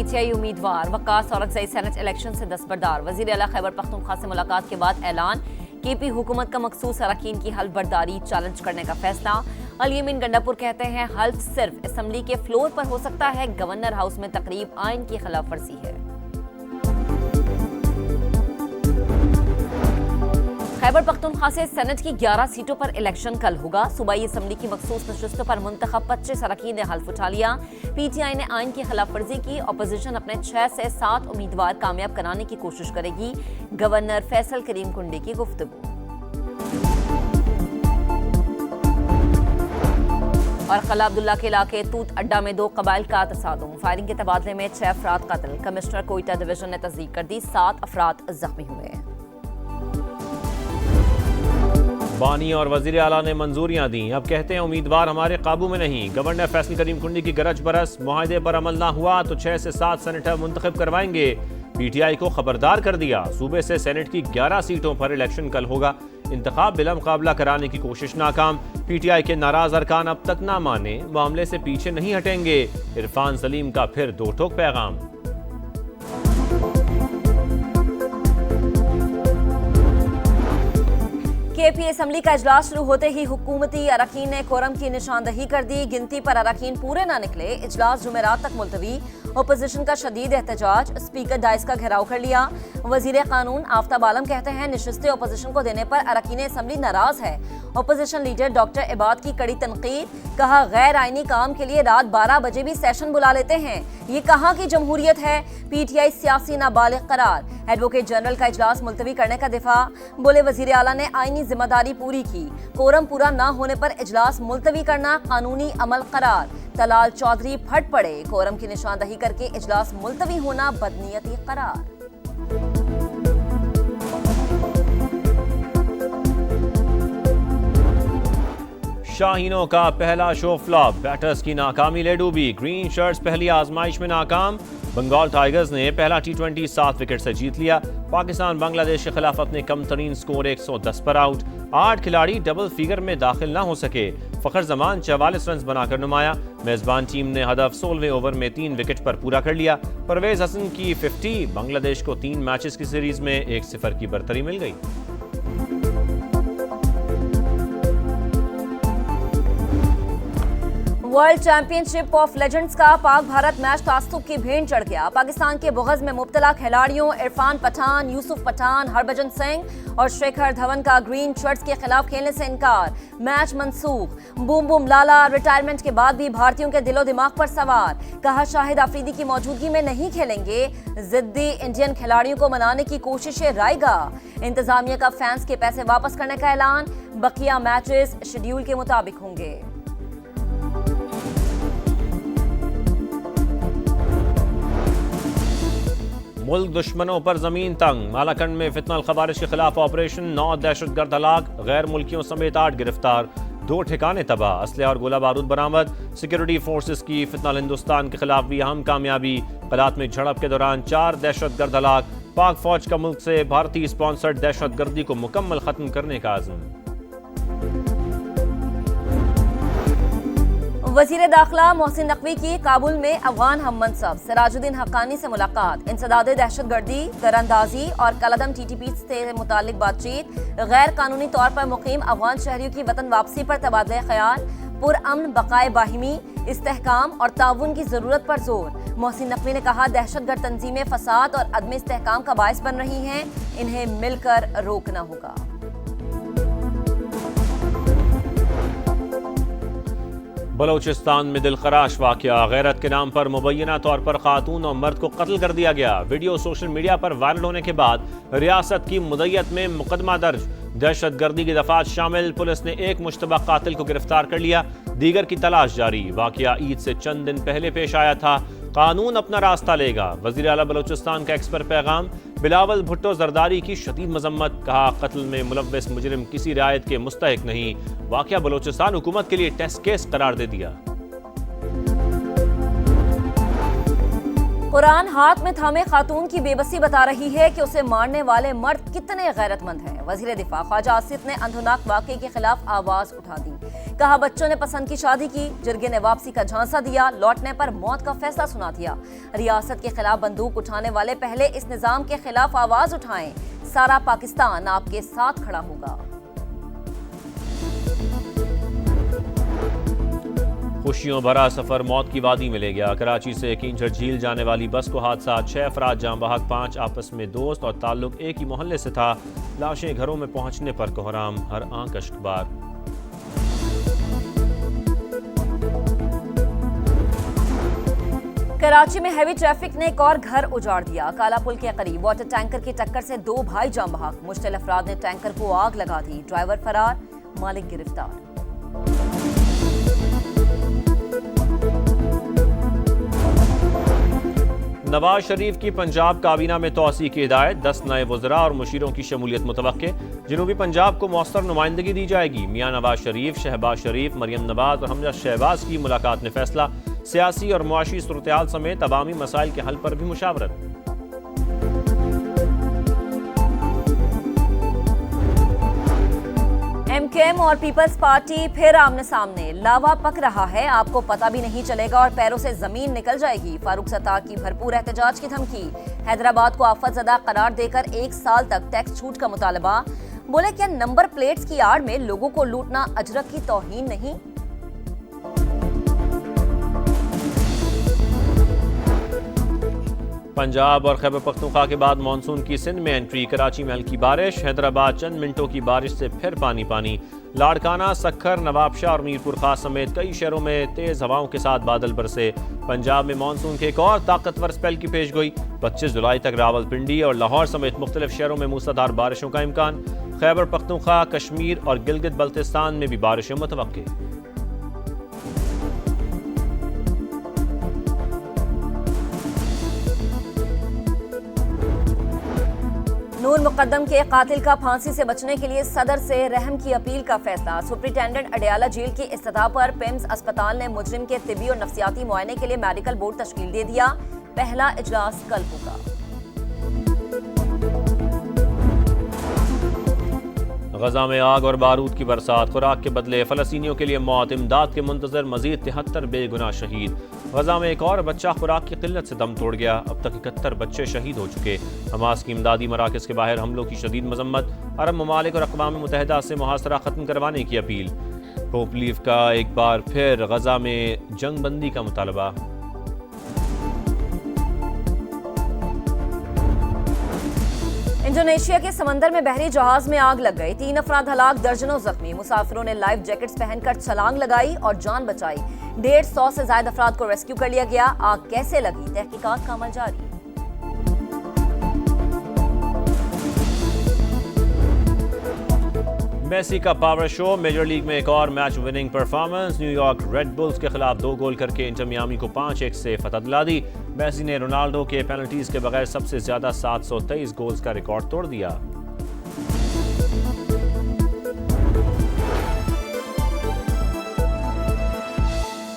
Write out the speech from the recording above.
PTI उम्मीदवार वक्कास Aurangzai senate election से दस्तबरदार। वज़ीर आला खैबर पख्तूनख्वा से मुलाकात के बाद ऐलान। KP हुकूमत का मखसूस अरकान की हल्फ बर्दारी चैलेंज करने का फैसला। अल-यमीन गंडापुर कहते हैं हल्फ सिर्फ असम्बली के फ्लोर पर हो सकता है। गवर्नर हाउस में तकरीब आइन की खिलाफ वर्जी है। खैबर पख्तूनख्वा से सेनेट की 11 सीटों पर इलेक्शन कल होगा। सूबाई असम्बली की मखसूस नशस्तों पर मुंतखब 25 अरकान ने हल्फ उठा लिया। PTI ने आइन की खिलाफ वर्जी की। अपोजिशन अपने 6 से 7 उम्मीदवार कामयाब कराने की कोशिश करेगी। गवर्नर फैसल करीम कुंडी की गुफ्तगू। और खला अब्दुल्ला के इलाके तूत अड्डा में 2 कबाइल का तसादुम। फायरिंग के तबादले में 6 अफराद कत्ल। कमिश्नर कोयटा डिवीजन ने तस्दीक कर दी। 7 अफराद जख्मी हुए। बानी और वजीर आला ने मंजूरियां दी। अब कहते हैं उम्मीदवार हमारे काबू में नहीं। गवर्नर फैसल करीम कुंडी की गरज बरस। मुआहदे पर अमल ना हुआ तो 6 से 7 सेनेटर मुंतखब करवाएंगे। PTI को खबरदार कर दिया। सूबे से सेनेट की 11 सीटों पर इलेक्शन कल होगा। इंतखाब बिला मुकाबला कराने की कोशिश नाकाम। PTI के नाराज अरकान अब तक ना माने, मामले से पीछे नहीं हटेंगे। इरफान सलीम का फिर 2 टोक पैगाम। KP असम्बली का इजलास शुरू होते ही हुकूमती अरकान ने कोरम की निशानदही कर दी। गिनती पर अरकान पूरे ना निकले। इजलास जुमेरात तक मुलतवी। अपोजिशन का शदीद एहतजाज। स्पीकर डाइस का घेराव कर लिया। वजीर कानून आफ्ताब आलम कहते हैं नशिस्तें अपोजिशन को देने पर अरकान असम्बली नाराज है। अपोजिशन लीडर डॉक्टर इबाद की कड़ी तनकीद। कहा गैर आइनी काम के लिए रात 12 बजे भी सेशन बुला लेते हैं। ये कहाँ की जमहूरियत है। PTI सियासी नाबालिग करार। एडवोकेट जनरल का इजलास मुलतवी करने का दिफा। बोले वजीर आला ने आइनी जिम्मेदारी पूरी की। कोरम पूरा ना होने पर इजलास मुलतवी करना कानूनी अमल करार। तलाल चौधरी फट पड़े। कोरम की निशानदही करके इजलास मुलतवी होना बदनीयती करार। शाहीनों का पहला शो फ्लॉप। बैटर्स की नाकामी ले डूबी। ग्रीन शर्ट्स पहली आजमाइश में नाकाम। बंगाल टाइगर्स ने पहला T20 7 विकेट से जीत लिया। पाकिस्तान बांग्लादेश के खिलाफ अपने कम तरीन स्कोर 110 पर आउट। 8 खिलाड़ी डबल फिगर में दाखिल ना हो सके। फखर जमान 44 रन बनाकर नुमाया। मेजबान टीम ने हदफ 16वें ओवर में 3 विकेट पर पूरा कर लिया। परवेज हसन की 50। बांग्लादेश को 3 मैचेस की सीरीज में 1-0 की बरतरी मिल गई। वर्ल्ड चैंपियनशिप ऑफ लेजेंड्स का पाक भारत मैच तासुब की भेंट चढ़ गया। पाकिस्तान के बुग़ज़ में मुब्तला खिलाड़ियों इरफान पठान, यूसुफ पठान, हरभजन सिंह और शेखर धवन का ग्रीन शर्ट्स के खिलाफ खेलने से इनकार। मैच मनसूख। बूम बूम लाला रिटायरमेंट के बाद भी भारतीयों के दिलो दिमाग पर सवार। कहा शाहिद आफरीदी की मौजूदगी में नहीं खेलेंगे। जिद्दी इंडियन खिलाड़ियों को मनाने की कोशिशें रायगा। इंतजामिया का फैंस के पैसे वापस करने का ऐलान। बकिया मैचेस शेड्यूल के मुताबिक होंगे। मुल्क दुश्मनों पर जमीन तंग। मालाकंड में फितनल खबारिश के खिलाफ ऑपरेशन। 9 दहशतगर्द हलाक। गैर मुल्कियों समेत 8 गिरफ्तार। 2 ठिकाने तबाह। असलहा और गोला बारूद बरामद। सिक्योरिटी फोर्सेस की फितनल हिंदुस्तान के खिलाफ भी अहम कामयाबी। कलात में झड़प के दौरान 4 दहशतगर्द हलाक। पाक फौज का मुल्क से भारतीय स्पॉन्सर्ड दहशतगर्दी को मुकम्मल खत्म करने का आज़म। वज़ीर दाखिला मोहसिन नकवी की काबुल में अफगान हम मनसब सिराजुद्दीन हक्कानी से मुलाकात। इंसदाद दहशतगर्दी, दरअंदाजी और कलदम TTP से मुतालिक बातचीत। गैर कानूनी तौर पर मुकीम अफगान शहरियों की वतन वापसी पर तबादला ख्याल। पुरअमन बकाए बाहिमी, इस्तेहकाम और ताउन की जरूरत पर जोर। मोहसिन नकवी ने कहा दहशतगर्द तंजीमें फसाद और अदम इस्तेहकाम का बायस बन रही हैं। इन्हें मिलकर रोकना होगा। बलोचिस्तान में दिलखराश वाकया। गैरत के नाम पर मुबैना तौर पर खातून और मर्द को कत्ल कर दिया गया। वीडियो सोशल मीडिया पर वायरल होने के बाद रियासत की मुद्दत में मुकदमा दर्ज। दहशतगर्दी की दफात शामिल। पुलिस ने एक मुश्तबा कातिल को गिरफ्तार कर लिया। दीगर की तलाश जारी। वाकया ईद से चंद दिन पहले पेश आया था। कानून अपना रास्ता लेगा। वज़ीर आला बलोचिस्तान का एक्स पर पैगाम। बिलावल भुट्टो जरदारी की शदीद मजम्मत। कहा कत्ल में मुलव्वस मुजरिम किसी रियायत के मुस्तहिक नहीं। वाकया बलोचिस्तान हुकूमत के लिए टेस्ट केस करार दे दिया। कुरान हाथ में थामे खातून की बेबसी बता रही है कि उसे मारने वाले मर्द कितने गैरतमंद हैं। वजीर दिफा ख्वाजा आसिफ ने अंधुनाक वाकये के खिलाफ आवाज उठा दी। कहा, बच्चों ने पसंद की शादी की, जिरगे ने वापसी का झांसा दिया, लौटने पर मौत का फैसला सुना दिया। रियासत के खिलाफ बंदूक उठाने वाले पहले इस निजाम के खिलाफ आवाज उठाएं। सारा पाकिस्तान आपके साथ खड़ा होगा। खुशियों भरा सफर मौत की वादी में ले गया। कराची से किंझर झील जाने वाली बस को हादसा, 6 अफराद जाँ बहक, 5 आपस में दोस्त और ताल्लुक एक ही मोहल्ले से था। लाशें घरों में पहुंचने पर कोहराम, हर आंख अश्कबार। कराची में हैवी ट्रैफिक ने एक और घर उजाड़ दिया। काला पुल के करीब वाटर टैंकर की टक्कर से 2 भाई जाँ बहक। मुश्तिल अफराद ने टैंकर को आग लगा दी। ड्राइवर फरार, मालिक गिरफ्तार। नवाज शरीफ की पंजाब काबीना में तोसी की हिदायत, 10 नए वज़रा और मुशीरों की शमूलियत मुतवक्के। जनूबी पंजाब को मौसर नुमाइंदगी दी जाएगी। मियां नवाज शरीफ, शहबाज शरीफ, मरियम नवाज और हमजा शहबाज की मुलाकात में फैसला। सियासी और मुआशी सूरत-ए-हाल समेत अवामी मसाइल के हल पर भी मुशावरत। एमकेएम और पीपल्स पार्टी फिर आमने सामने। लावा पक रहा है, आपको पता भी नहीं चलेगा और पैरों से जमीन निकल जाएगी। फारूक सत्तार की भरपूर एहतजाज की धमकी। हैदराबाद को आफतजदा करार देकर 1 साल तक टैक्स छूट का मुतालबा। बोले, क्या नंबर प्लेट्स की आड़ में लोगों को लूटना अजरक की तौहीन नहीं? पंजाब और खैबर पख्तूनख्वा के बाद मानसून की सिंध में एंट्री। कराची में हल्की बारिश, हैदराबाद चंद मिनटों की बारिश से फिर पानी पानी। लाड़काना, सक्खर, नवाबशाह और मीरपुर खास समेत कई शहरों में तेज हवाओं के साथ बादल बरसे। पंजाब में मानसून के एक और ताकतवर स्पेल की पेशगोई। 25 जुलाई तक रावलपिंडी और लाहौर समेत मुख्तलिफ शहरों में मूसलाधार बारिशों का इम्कान। खैबर पख्तूनख्वा, कश्मीर और गिलगित बल्तिस्तान में भी बारिशें मुतवक्के। नूर मुकद्दम के कातिल का फांसी से बचने के लिए सदर से रहम की अपील का फैसला। सुप्रिंटेंडेंट अडयाला जेल की इस्तदा पर पिम्स अस्पताल ने मुजरिम के तिबी और नफ्सियाती मुआयने के लिए मेडिकल बोर्ड तश्कील दे दिया। पहला इजलास कल होगा। गजा में आग और बारूद की बरसात, खुराक के बदले फलस्तीनियों के लिए मौत। इमदाद के मुंतजर मजीद 73 बेगुनाह शहीद। गजा में एक और बच्चा खुराक की किल्लत से दम तोड़ गया। अब तक 71 बच्चे शहीद हो चुके। हमास की इमदादी मराकज़ के बाहर हमलों की शदीद मजम्मत। अरब ममालिक और अक़वाम मुत्तहिदा से मुहासरा ख़त्म करवाने की अपील। पोप लीव का एक बार फिर गजा में जंग बंदी का मुतालबा। इंडोनेशिया के समंदर में बहरी जहाज में आग लग गई। 3 अफराद हलाक, दर्जनों जख्मी। मुसाफिरों ने लाइफ जैकेट्स पहनकर छलांग लगाई और जान बचाई। 150 से ज्यादा अफराद को रेस्क्यू कर लिया गया। आग कैसे लगी, तहकीकात का अमल जारी। मेसी का पावर शो, मेजर लीग में एक और match winning performance. New York red bulls के खिलाफ 2 गोल करके इंटर मियामी को 5-1 से फतह दिला दी। मेसी ने रोनाल्डो के पेनल्टीज के बगैर सबसे ज्यादा 723 गोल्स का रिकॉर्ड तोड़ दिया।